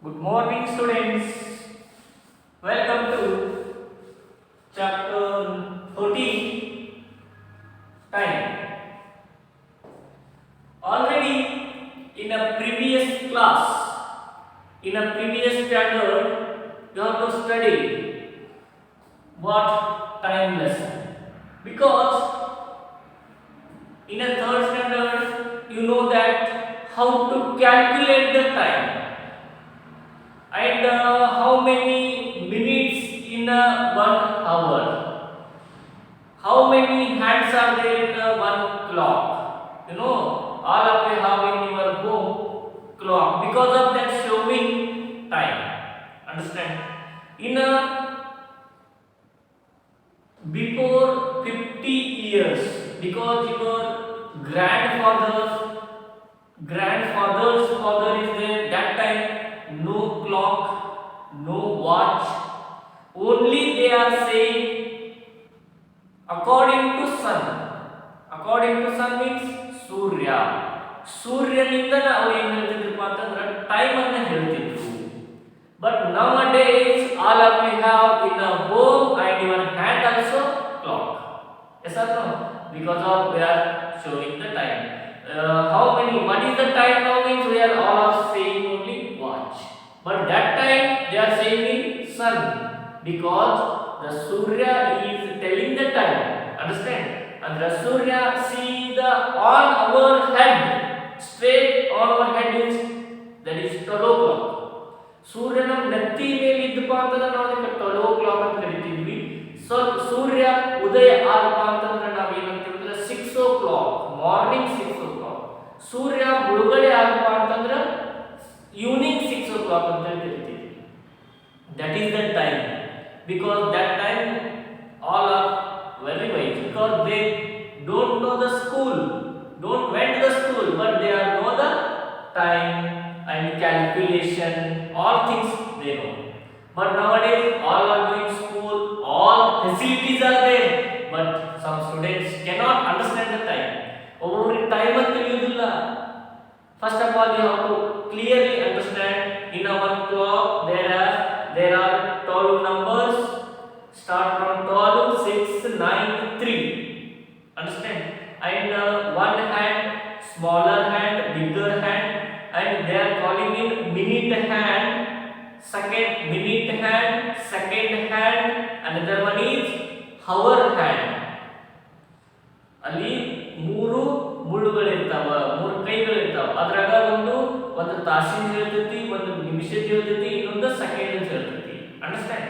Good morning, students. Welcome to chapter 14 Time. Already in a previous class, in a previous standard, you have to study what time lesson. Because in a third standard, you know that how to calculate the time and how many minutes in a 1 hour, how many hands are there in a one clock. You know, all of you have in your home clock because of that showing time. Understand? In a before 50 years, because your grandfather's father is there, that time no clock, no watch, only they are saying according to sun. According to sun means surya. ಸೂರ್ಯನಿಂದ ಅವರು ಏನು ಹೇಳ್ತಿದ್ರಪ್ಪ ಅಂತಂದ್ರೆ time ಅನ್ನ ಹೇಳ್ತಿದ್ರು. But nowadays all of you have in a home and your hand also clock. Yes or no? Because of we are showing the time. How many? What is the time now? Means we are all of saying only watch. But that time they are saying in sun because the Surya is telling the time. Understand? And the Surya see the on our head, straight on our head is that is 12 o'clock. ಸೂರ್ಯನ ನೆತ್ತಿ ಮೇಲೆ ಇದ್ದಪ್ಪ ಅಂತಂದ್ರೆ ನಾವು ಅದಕ್ಕೆ 12 o'clock ಅಂತ ಕರಿತೀವಿ. So ಸೂರ್ಯ ಉದಯ ಆದಪ್ಪ ಅಂತಂದ್ರೆ ನಾವು ಏನಂತೀವಿ 6 o'clock, ಮಾರ್ನಿಂಗ್ 6 o'clock. ಸೂರ್ಯ ಮುಳುಗಡೆ ಆದಪ್ಪ ಅಂತಂದ್ರೆ ಈವ್ನಿಂಗ್ 6 o'clock ಅಂತ ಕರಿತೀವಿ. That is the time. Because that time all are very wise because they don't know the school, don't went to the school, but they are know the time and calculation, all things they know. But nowadays all are going school, all facilities are there, but some students cannot understand the time. Over time ಅಂತ ತಿಳಿಯುವುದಿಲ್ಲ. First of all you have to clearly understand in a one clock there are 12 numbers. Start from 12, 6, 9, 3. Understand? And one hand, smaller hand, bigger hand, and they are calling it minute hand, second hand, another one is hour hand. ಅಲ್ಲಿ ಮೂರು ಮುಳ್ಳುಗಳಿರ್ತಾವ, ಮೂರು ಕೈಗಳಿರ್ತಾವ. ಅದ್ರಾಗ ಒಂದು ತಾಸಿನ ಹೇಳ್ತೈತಿ, ಒಂದು ನಿಮಿಷದ ಹೇಳ್ತೈತಿ, ಇನ್ನೊಂದು second ಅಂತ ಹೇಳ್ತೈತಿ. Understand?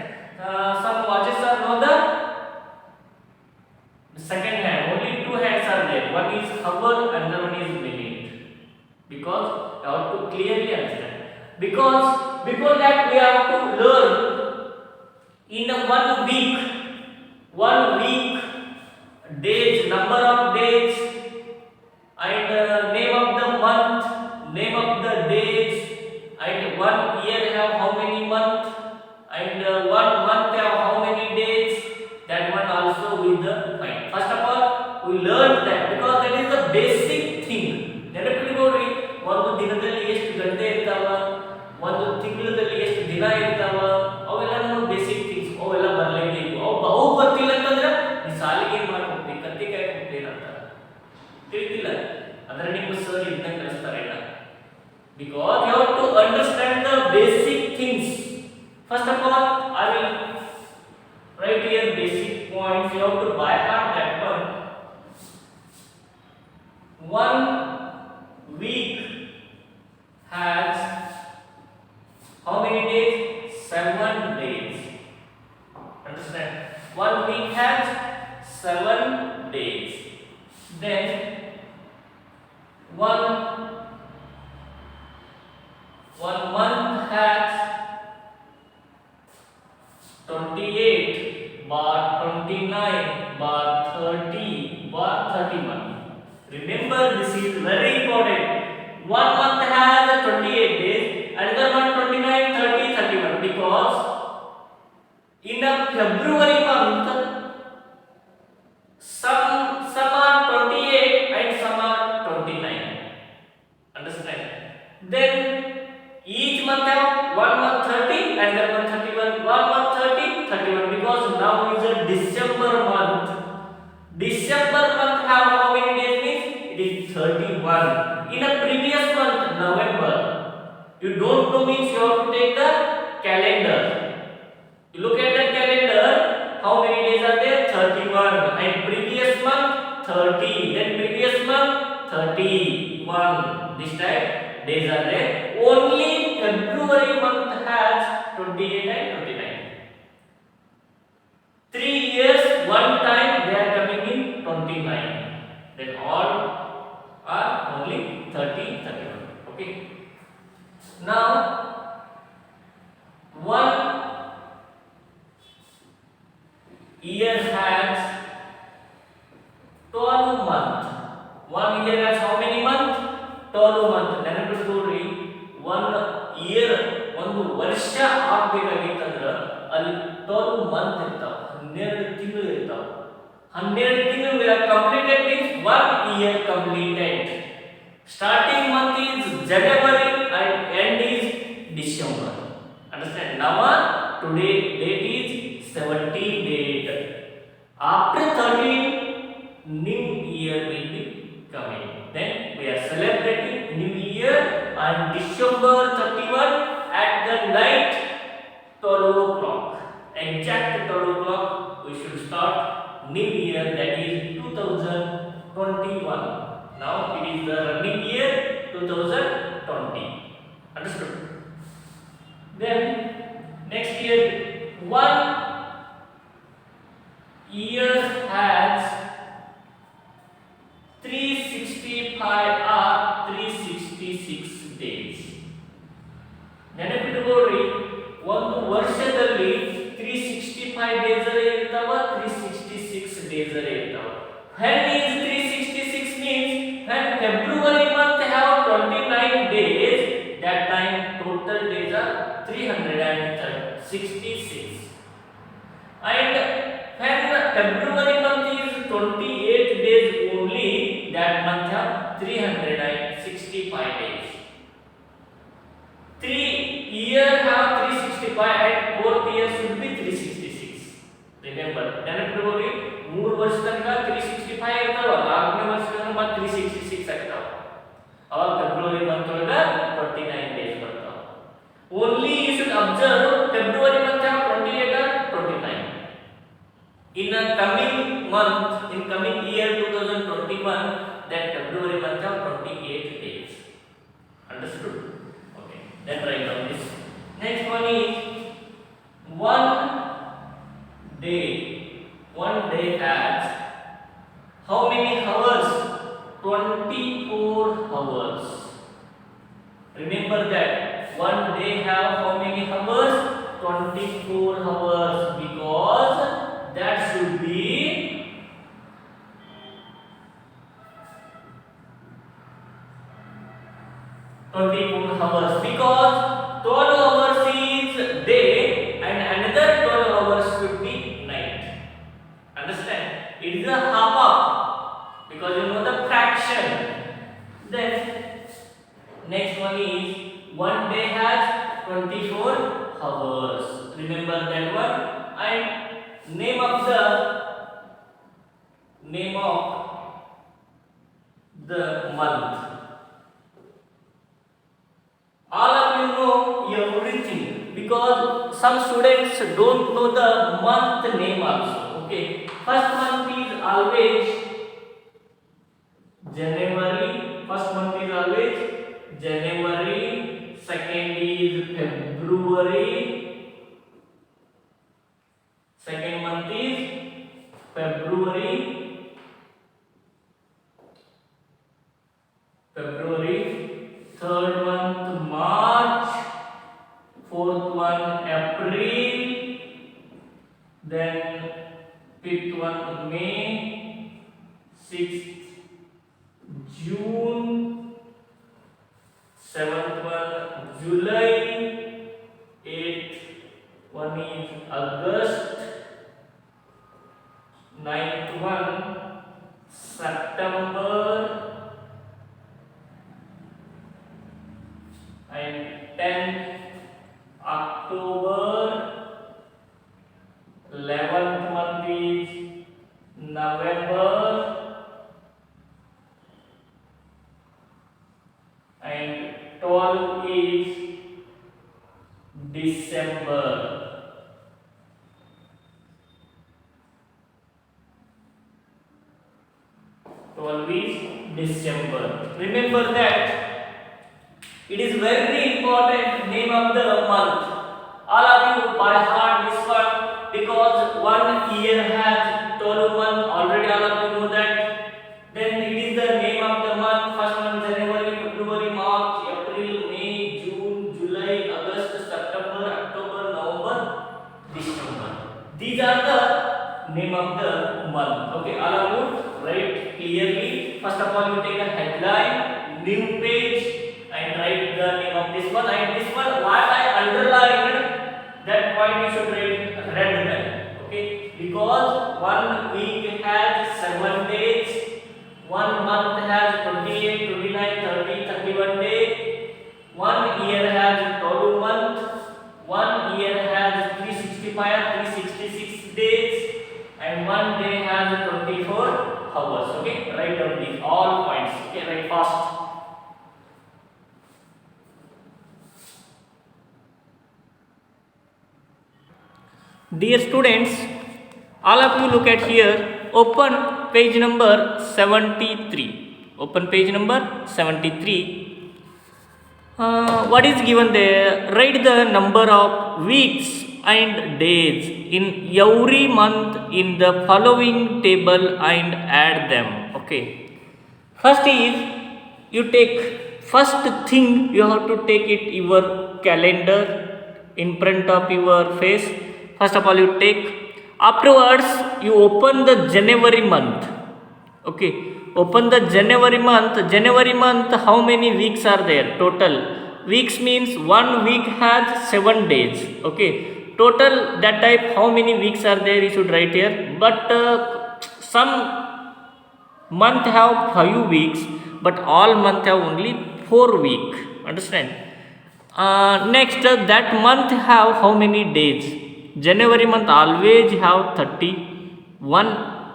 Some watches are know the second hand, only two hands are there, one is hour and the one is minute, because you have to clearly understand. Because before that we have to learn in a one week days, number of days, and name of the month, name of the days, and one year have how many months, and one month have how many days. That one also with the find. First of all we learn that because that is the basic thing. ನೆನಪಿಟ್ಕೊಳ್ಳಿ, ಒಂದು ದಿನದಲ್ಲಿ ಎಷ್ಟು ಗಂಟೆ ಇರ್ತಾವ, ಒಂದು ತಿಂಗಳಲ್ಲಿ ಎಷ್ಟು ದಿನ ಇರ್ತಾವ, ಅವೆಲ್ಲ ನಮಗೆ ಬೇಸಿಕ್ ಥಿಂಗ್ಸ್, ಅವೆಲ್ಲ ಬರಲೇಬೇಕು. ಅವು ಗೊತ್ತಿಲ್ಲ ಅಂತಂದ್ರೆ ಈ ಸಾಲಿಗೆ ಏನು ಮಾಡಿ ಹೋಗ್ತೀವಿ, ಕತ್ತಿಕಾಯಿ ಹೋಗ್ತೀವಿ ಅಂತ ತಿಳಿತಿಲ್ಲ ಅಂದ್ರೆ ನಿಮ್ಮ ಸರ್ ಇದನ್ನ ಕಲಿಸ್ತಾರೆ ಇಲ್ಲ. Because you have to understand the basic things. First of all I will write here basic points. You have to by heart that one. One week has how many days? 7 days. Understand? One week has 7 days. Then one month has 28 bar 29 bar 30 bar 31. Remember, this is very important. One month has 28 days, another one 29, 30, 31, because in a February month some are 28 and some are 29. Understand? Then each month have one 31 in a previous month, November. You don't know means you have to take the calendar. You look at the calendar, how many days are there? 31. And previous month 30. Then previous month 31. This time days are there. Only February month has 28 and 29. 3 years, one time they are coming in 29. Then all are only 30, 31. Okay. Now, one year has 12 months. 1 year has how many months? 12 months. ನೆನಪಿಟ್ಕೊಳ್ರಿ, 1 year ಒಂದು ವರ್ಷ ಆಗಬೇಕಾಗಿತ್ತಂದ್ರೆ ಅಲ್ಲಿ 12 month ಇರ್ತಾವ, 12 ತಿಂಗಳು ಇರ್ತಾವ. 12 ತಿಂಗಳು completed means 1 year completed. Starting month is January and end is December. Understand? Now today date is 17 date. After 13 new year will be coming. Then we are celebrating new year on December 31 at the night 12 o'clock. Exact 12 o'clock we should start new year, that is 2021. Now it is the running year 2020. Understood? Then next year, 1 year has 365 or 366 days. ನೆನಪಿಟ್ಕೊಳ್ಳಿ, ಒಂದು ವರ್ಷದಲ್ಲಿ 365 days ಇರ್ತಾವ, 366 days ಇರ್ತಾವ. When is 366 means when February month have 29 days, that time total days are 366. And when February month is 28 days only, that month have 365 days. 3 year have 365 and 4th year should be 366. Remember, ನೆನಪಿಟ್ಕೊಳ್ಳಿ, 3 ವರ್ಷ ತನಕ 365 ಇರ್ತಾವ, 4ನೇ ವರ್ಷ ತನಕ ಮತ್ತೆ 366 ಆಗ್ತಾವ. ಅವಾಗ February month ಒಳಗ 29 ಡೇಸ್ ಬರ್ತಾವ. Only you should observe February month have 28 or 29. In the coming month, in coming year 2021, that February month have 28 days. Understood? Okay. Then write down this. Next one is one day. One day has how many hours? 24 hours. Remember that one day have how many hours? 24 hours, because that should be 24 hours, because 12 hours is day and another 12 hours should be night. Understand? It is a half of, because you know the fraction. Then next one is one day has 24 hours. Remember that one. And name of the month. All of you know everything, because some students don't know the month name also. Okay, first month is always January. First month is always January. Second is February. Second month is February. Third month March. Fourth one April. Then fifth one May. Sixth June. Seventh one July. Eighth one is August. Ninth one September. And 10th October. 11th month is November. 12 is December. 12 is December. Remember that it is very important name of the month. All of you by heart this one, because one year has 12 months already. All of you know that. Then it is the name of the month. First month January, February, March, April, May, June, July, August, September, October, November, December. These are the name of the month. Okay, all of you write clearly. First of all, you take a headline, new page, and write the name of this one. And this one, why I underlined that point, you should write red pen. Okay, because 1 week has 7 days. 1 month has 28, 29, 30, 31 days. 1 year has 12 months. 1 year has 365, 366 days. And 1 day has 24 hours. Okay, write down these all points. Okay, write fast. Dear students, all of you look at here. Open page number 73. Open page number 73. What is given there? Write the number of weeks and days in every month in the following table and add them. Okay. First is, you take, first thing you have to take it your calendar in front of your face. First of all, you take. Afterwards, you open the January month. Okay, open the January month. January month, how many weeks are there total? Weeks means 1 week has 7 days. Okay, total that type, how many weeks are there, you should write here. But some month have 5 weeks, but all month have only 4 week. Understand? Next, that month have how many days? January month always have 31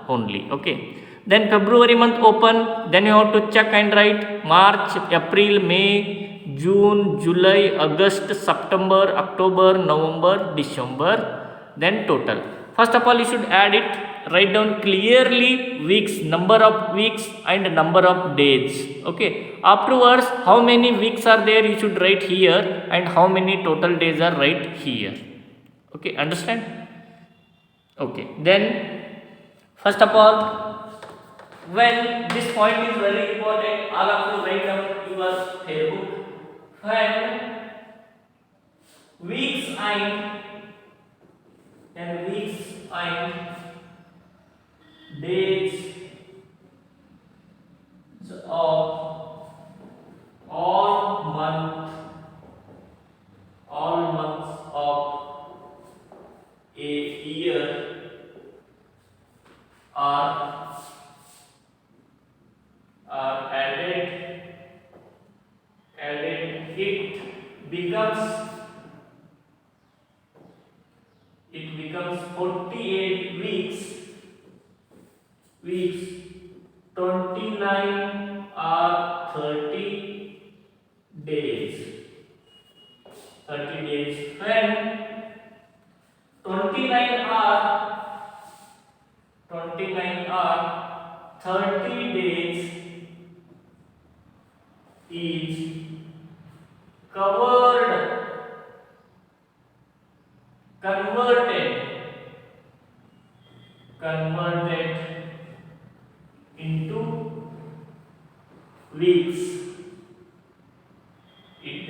only. Okay. Then February month open. Then you have to check and write March, April, May, June, July, August, September, October, November, December. Then total. First of all, you should add it. Write down clearly weeks, number of weeks and number of days. Okay. Afterwards, how many weeks are there, you should write here, and how many total days are right here. Okay, understand? Okay, then first of all, when this point is very important, all of you write down your Facebook. When weeks and days of all months of a year are added, it becomes 48 weeks, 29 or 30 days. 30 days. When 29 are 30 days is converted into weeks. It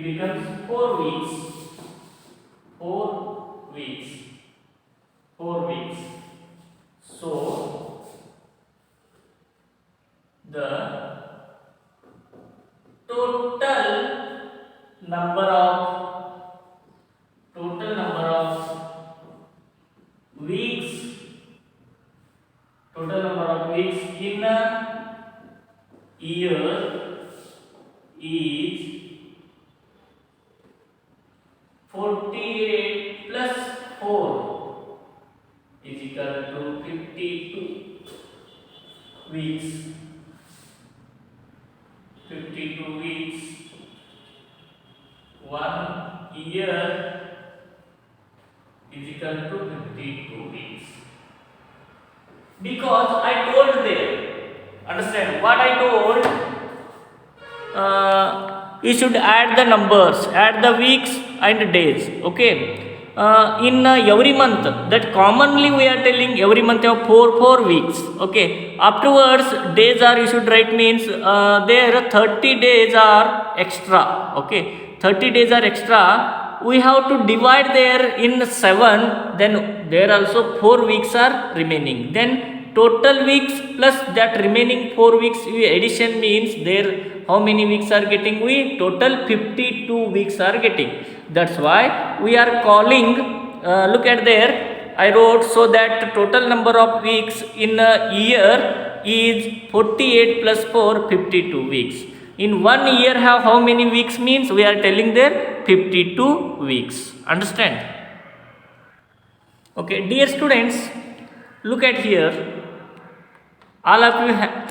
becomes 4 weeks. 4 weeks. 4 weeks. So the total number of weeks in a year is 48 plus 4 is equal to 52 weeks. 52 weeks. 1 year is equal to 52 weeks. Because I told there, understand what I told? You should add the numbers, add the weeks and days. Okay. In every month, that commonly we are telling every month you have four weeks. Okay. Afterwards, days are you should write means there 30 days are extra. Okay. 30 days are extra. We have to divide there in 7. Then there also 4 weeks are remaining. Then total weeks plus that remaining 4 weeks addition means there how many weeks are getting? We total 52 weeks are getting. That's why we are calling, look at there, I wrote so that total number of weeks in a year is 48 plus 4, 52 weeks. In 1 year have how many weeks means we are telling there 52 weeks. Understand? Okay, dear students, look at here. All of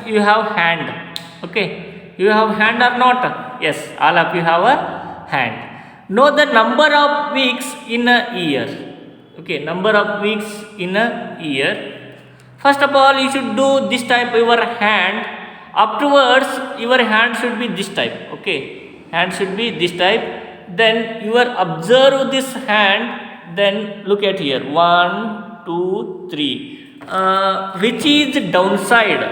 you have hand. Okay, you have hand or not? Yes, all of you have a hand. Know the number of weeks in a year. Okay, number of weeks in a year. First of all, you should do this type your hand. Afterwards, your hand should be this type. Okay, hand should be this type. Then you are observe this hand. Then look at here. 1, 2, 3. Which is downside?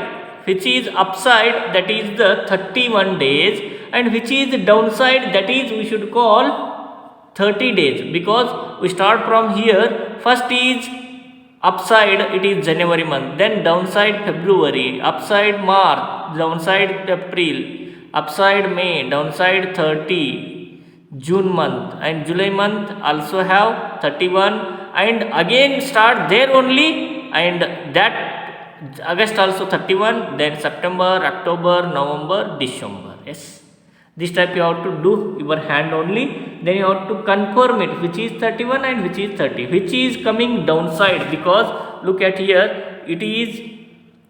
Which is upside? That is the 31 days. And which is downside? That is we should call 30 days. Because we start from here. First is upside, it is January month. Then downside February. Upside March. Downside April. Upside May. Downside 30. June month. And July month also have 31. And again start there only. And that August also 31. Then September, October, November, December. Yes. This type you have to do your hand only. Then you have to confirm it which is 31 and which is 30. Which is coming downside because look at here. It is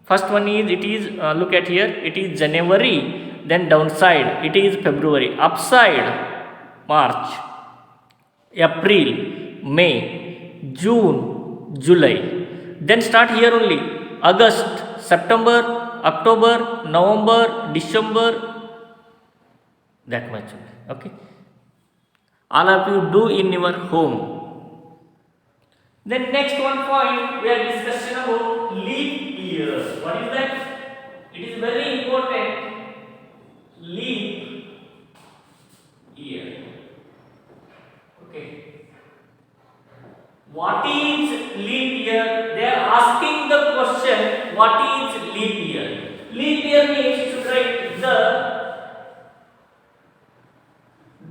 first one is it is look at here. It is January. Then downside it is February. Upside March, April, May, June, July. Then start here only. August, September, October, November, December. That much. Okay. All of you do in your home. Then next one point we are discussing about leap years. What is that? It is very important. Leap year. Okay. What is leap year? They are asking the question. What is leap year? Leap year means to write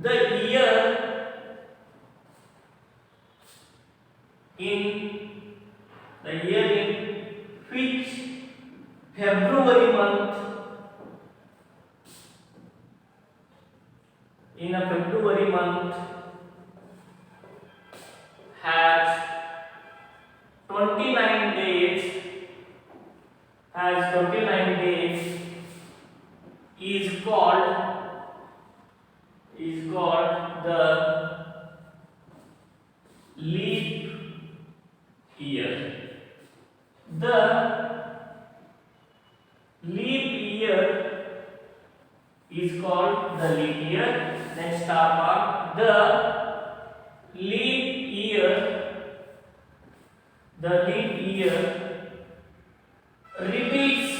the year in which February month has 29 days is called the leap year. The leap year is called the leap year. Then star mark. The leap year repeats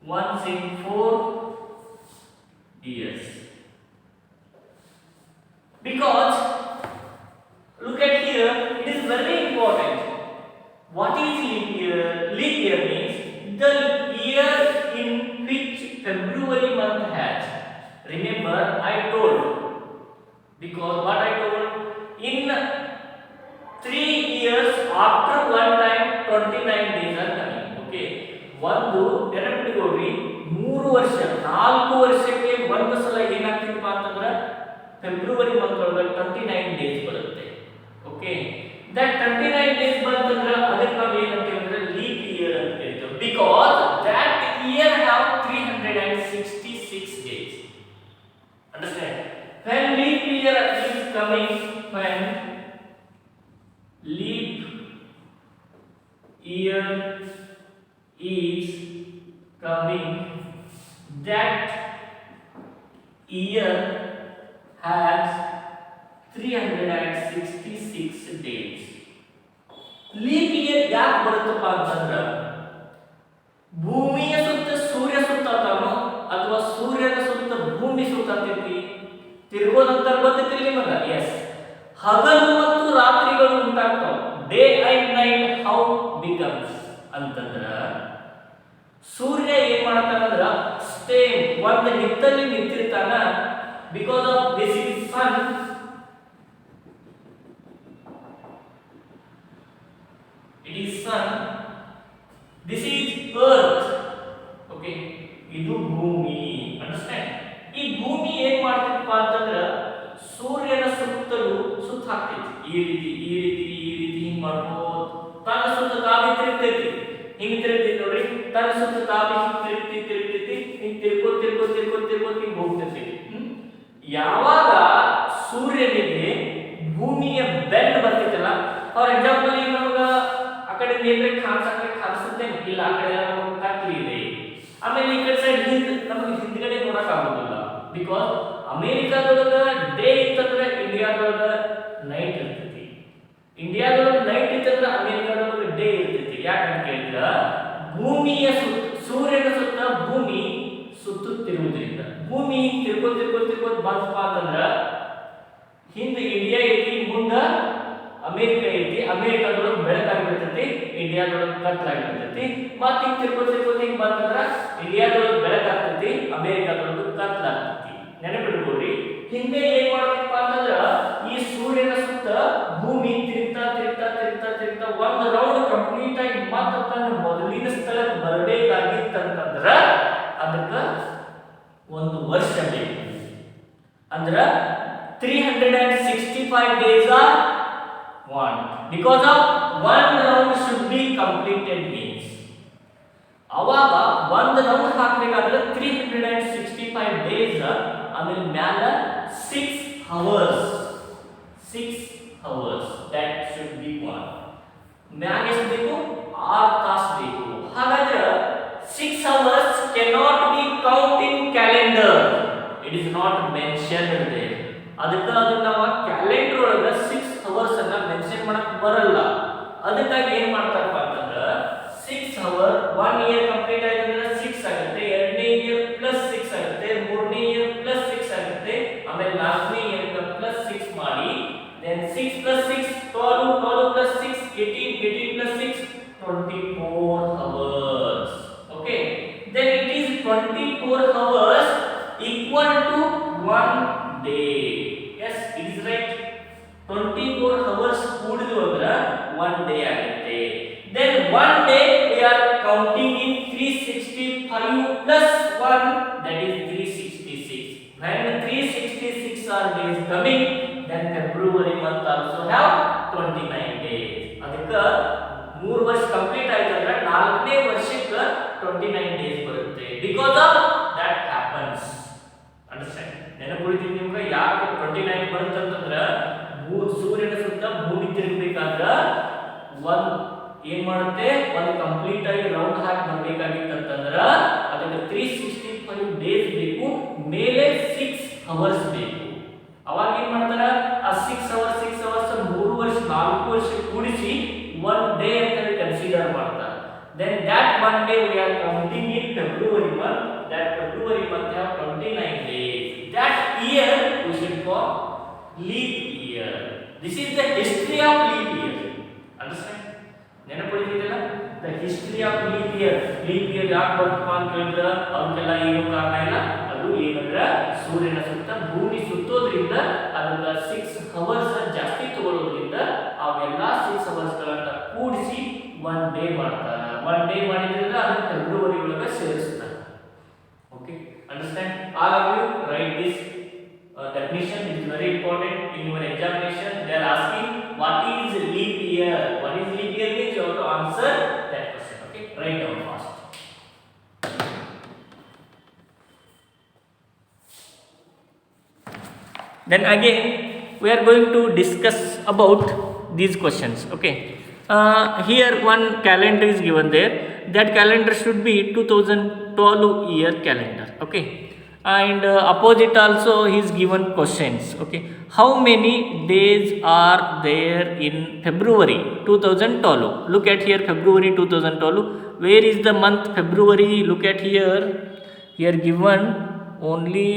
once in 4 years. Because look at here, it is very important. What is leap year? Leap year means the year in which February month has. Remember, I told, because what I told, in 3 years after one time 29 days are coming. Okay. ಒಂದು ನೆನಪಿಟ್ಕೊಳ್ರಿ 3 ವರ್ಷ 4 ವರ್ಷಕ್ಕೆ ಒಂದು ಸಲ ಏನಾಗ್ತಿದೆಪ್ಪ ಅಂತಂದ್ರೆ February month ಒಳಗೆ 29 days ಬರುತ್ತೆ. Understand? When leap year is coming, when leap year is coming, that year has 366 days. Leap year ಯಾಕೆ ಬರುತ್ತಪ್ಪ ಅಂತಂದ್ರೆ ಭೂಮಿಯ ಸುತ್ತ ಸೂರ್ಯ ಸುತ್ತಾತಾನೋ ಅಥವಾ ಸೂರ್ಯನ ಸುತ್ತ ಭೂಮಿ ಸುತ್ತಾತೈತಿ ತಿರುಗೋದಂತ ಗೊತ್ತೈತಿ ನಿಮಗ. ಎಸ್, ಹಗಲು ಮತ್ತು ರಾತ್ರಿಗಳು ಉಂಟಾಗ್ತಾವ. Day and night how becomes ಅಂತಂದ್ರ ಸೂರ್ಯ ಏನ್ ಮಾಡ್ತಾನಂದ್ರ ಸ್ಟೇಮ್ ಒಂದು ನಿತ್ತಲ್ಲಿ ನಿಂತಿರ್ತಾನ. Because of this is sun, it is sun, this is earth, okay, ಇದು ಭೂಮಿ. ಅಂಡರ್ಸ್ಟ್ಯಾಂಡ್? ಈ ಭೂಮಿ ಏನ್ ಮಾಡ್ತೈತಪ್ಪ ಅಂತಂದ್ರ ಸೂರ್ಯನ ಸುತ್ತಲೂ ಸುತ್ತ ಹಾಕ್ತೈತಿ. ಈ ರೀತಿ ಈ ರೀತಿ ಈ ರೀತಿ ಹಿಂಗ್ ಮಾಡ್ಬೋದು. ತನ್ನ ಸುತ್ತ ತಾವಿ ತಿರುಗ್ತೈತಿ. ಹಿಂಗ್ ತಿರುಗ್ತೈತಿ ನೋಡ್ರಿ, ತನ್ನ ಸುತ್ತ ತಾವಿ ಹಿಂಗ್ ತಿರುಗ್ತೈತಿ. ಹಿಂಗ್ ತಿರ್ಕೋತ್ ಹಿಂಗ್ ಹೋಗ್ತೈತಿ. ಯಾವಾಗ ಸೂರ್ಯನಿಗೆ ಭೂಮಿಯ ಬೆನ್ ಬರ್ತೈತಲ್ಲ, ಫಾರ್ ಎಕ್ಸಾಂಪಲ್ ಈಗ ನಮಗ ಆ ಕಡೆ ಮೇಲೆ ಕಾಣಿಸುತ್ತೆ ಇಲ್ಲ, ಆ ಕಡೆ ನಮಗೆ ಕತ್ಲಿ ಇದೆ. ಆಮೇಲೆ ಈ ಕಡೆ ಸೈಡ್ ನಮಗೆ ಹಿಂದ್ಗಡೆ ನೋಡಕ್ ಆಗೋದಿಲ್ಲ. ಬಿಕಾಸ್ ಅಮೆರಿಕಾದೊಳಗ ಡೇ ಇತ್ತಂದ್ರೆ ಇಂಡಿಯಾದೊಳಗ ನೈಟ್ ಇರ್ತೈತಿ. ಇಂಡಿಯಾದೊಳಗ ನೈಟ್ ಇತ್ತಂದ್ರೆ ಅಮೆರಿಕಾದೊಳಗ ಡೇ ಇರ್ತೈತಿ. ಯಾಕಂತ ಕೇಳಿದ್ರ ಭೂಮಿಯ ಸೂರ್ಯನ ಸುತ್ತ ಭೂಮಿ ಸುತ್ತುತ್ತಿರುವುದರಿಂದ ಭೂಮಿ ತಿರ್ಕೋತ್ ಬಂತಪ್ಪ ಅಂತಂದ್ರ ಹಿಂದೆ ಇಂಡಿಯಾ ಐತಿ, ಮುಂದ ಅಮೆರಿಕ ಐತಿ. ಅಮೆರಿಕಾದೊಳಗೆ ಬೆಳಕಾಗಿರ್ತೈತಿ, ಇಂಡಿಯಾದೊಳಗೆ ಕತ್ಲಾಗಿರ್ತೈತಿ. ಮತ್ತೆ ಹಿಂಗ್ ತಿರ್ಕೋತ್ ಹಿಂಗ್ ಬಂತಂದ್ರ ಇಂಡಿಯಾದೊಳಗೆ ಬೆಳಕಾಗ್ತೈತಿ, ಅಮೆರಿಕಾದೊಳಗೆ ಕತ್ಲಾಗ್ತೈತಿ. ನೆನಪಿಟ್ಕೊಳ್ರಿ. ಹಿಂದೆ ಏನ್ ಮಾಡಬೇಕಪ್ಪ ಅಂತಂದ್ರ ಈ ಸೂರ್ಯನ ಸುತ್ತ ಭೂಮಿ ತಿರುಗ್ತಾ ಒಂದು ರೌಂಡ್ ಕಂಪ್ಲೀಟ್ ಆಗಿ ಮತ್ತೆ ತನ್ನ ಮೊದಲಿನ ಸ್ಥಳಕ್ಕೆ ಬರಬೇಕಾಗಿತ್ತಂತಂದ್ರ ಅದಕ್ಕ ಒಂದು ವರ್ಷ ಬೇಕು. ಅಂದ್ರ 365 days are one, because of one round should be completed means ಅವಾಗ ಒಂದು ರೌಂಡ್ ಹಾಕಬೇಕಾದ್ರೆ 365 days, ಆಮೇಲೆ ಮ್ಯಾಲ 6 hours that should be one. ಮ್ಯಾಲ ಎಷ್ಟು ಬೇಕು? 6 ತಾಸು ಬೇಕು. ಹಾಗಾದ್ರೆ 6 hours cannot be count in calendar, it is not mentioned there. ಅದಕ್ಕೆ ಅದನ್ನ ನಾವು ಕ್ಯಾಲೆಂಡರ್ ಒಳಗ 6 hours ಅನ್ನ ಮೆನ್ಷನ್ ಮಾಡಕ್ ಬರಲ್ಲ. ಅದಕ್ಕಾಗಿ ಏನ್ ಮಾಡ್ತಾರಪ್ಪ ಅಂತಂದ್ರ 6 hour 1 year ಕಂಪ್ಲೀಟ್ ಆಯ್ತು ಅಂದ್ರೆ 6 ಆಗುತ್ತೆ, ಎರಡನೇ ಇಯರ್ ಪ್ಲಸ್ 6 ಆಗುತ್ತೆ, ಮೂರನೇ ಇಯರ್ ಪ್ಲಸ್ 6 ಆಗುತ್ತೆ, ಆಮೇಲೆ ನಾಲ್ಕನೇ ಇಯರ್ ಪ್ಲಸ್ 6 ಮಾಡಿ then 6 plus 6 12 12 plus 6 18 18 plus 6 24 hours. Okay, then it is 24 hours equal to 1 day. Yes, it is right. 24 hours ಕೂಡಿದ್ರು ಅಂದ್ರೆ 1 day ಆಗುತ್ತೆ. Then 1 day we are counting in 365 plus 1, that is 366. When 366 are days coming, then February month also have 29 days. ಅದಕ್ಕೆ 3 ವರ್ಷ complete ಆಯ್ತು ಅಂದ್ರೆ 4ನೇ ವರ್ಷಕ್ಕೆ 29 days ಬರುತ್ತೆ. Because of that happens. Understand? ನೆನಪುಳಿತೀವಿ ನಿಮ್ಗೆ ಯಾಕೆ 29 ಬರುತ್ತೆ ಅಂತಂದ್ರೆ ಸೂರ್ಯನ ಸುತ್ತ ಭೂಮಿ ತಿರುಗಬೇಕಾದ್ರ ಏನ್ ಮಾಡುತ್ತೆ, ಒಂದು ಕಂಪ್ಲೀಟ್ ಆಗಿ ರೌಂಡ್ ಹಾಕಿ ಬರಬೇಕಾಗಿತ್ತು ಅಂತಂದ್ರ ಅದಕ್ಕೆ 365 ಡೇಸ್ ಬೇಕು, ಮೇಲೆ 6 hours ಬೇಕು. ಅವಾಗ ಏನ್ ಮಾಡ್ತಾರ, ಆ 6 hours 3 ವರ್ಷ 4 ವರ್ಷ ಕೂಡಿಸಿ 1 day ಅಂತ ಕನ್ಸಿಡರ್ ಮಾಡ್ತಾರೆ. Then that 1 day we are counting in February month. That February month have 29 days. That year we should call leap year. This is the history of leap year. Understand? ನೆನಪಿಡಿದಿಲ್ಲ? The history of leap year. Leap year ಯಾಕೆ ಬರ್ತಪ್ಪ ಅಂತ ಹೇಳಿದ್ರೆ ಅದಕ್ಕೆಲ್ಲ ಏನು ಕಾರಣ ಇಲ್ಲ. ಅದು ಏನಂದ್ರೆ ಸೂರ್ಯನ ಸುತ್ತ ಭೂಮಿ ಸುತ್ತೋದ್ರಿಂದ ಅದನ್ನ 6 hours ಜಾಸ್ತಿ ತಗೊಳ್ಳೋದ್ರಿಂದ ಅವೆಲ್ಲ 6 hours ಗಳನ್ನ ಕೂಡಿಸಿ 1 day ಮಾಡ್ತಾರೆ. 1 day ಮಾಡಿದ್ರಿಂದ ಅದನ್ನ ಫೆಬ್ರವರಿ ಒಳಗೆ ಸೇರಿಸ್ತಾರೆ. Okay, understand? All of you write this definition. It is very important in your examination. They are asking what is leap year. What is leap year means you have to answer that question. Okay, write down fast. Then again we are going to discuss about these questions. Okay, here one calendar is given there. That calendar should be 2012 year calendar. Okay, and opposite also he is given questions. Okay, how many days are there in February 2012? Look at here, February 2012. Where is the month February? Look at here. Here given only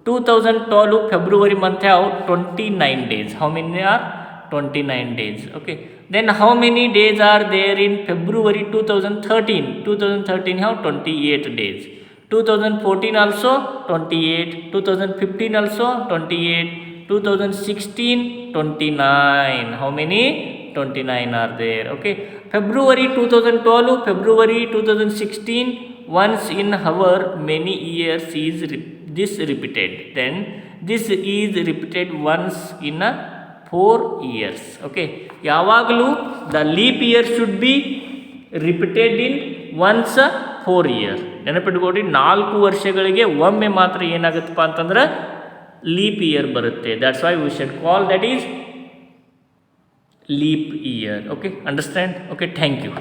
2012 February month have 29 days. How many are 29 days? Okay, then how many days are there in February 2013 have 28 days. 2014 also 28, 2015 also 28, 2016 29. How many? 29 are there. Okay, February 2012, February 2016, once in however many years is this repeated? Then this is repeated once in a 4 years. Okay, yavaglu the leap year should be repeated in once a 4 year. ನೆನಪಿಟ್ಕೊಡಿ, 4 ವರ್ಷಗಳಿಗೆ ಒಮ್ಮೆ ಮಾತ್ರ ಏನಾಗುತ್ತಪ್ಪ ಅಂತಂದ್ರೆ leap year ಬರುತ್ತೆ. That's why we should call that is leap year. Okay, understand? Okay, thank you.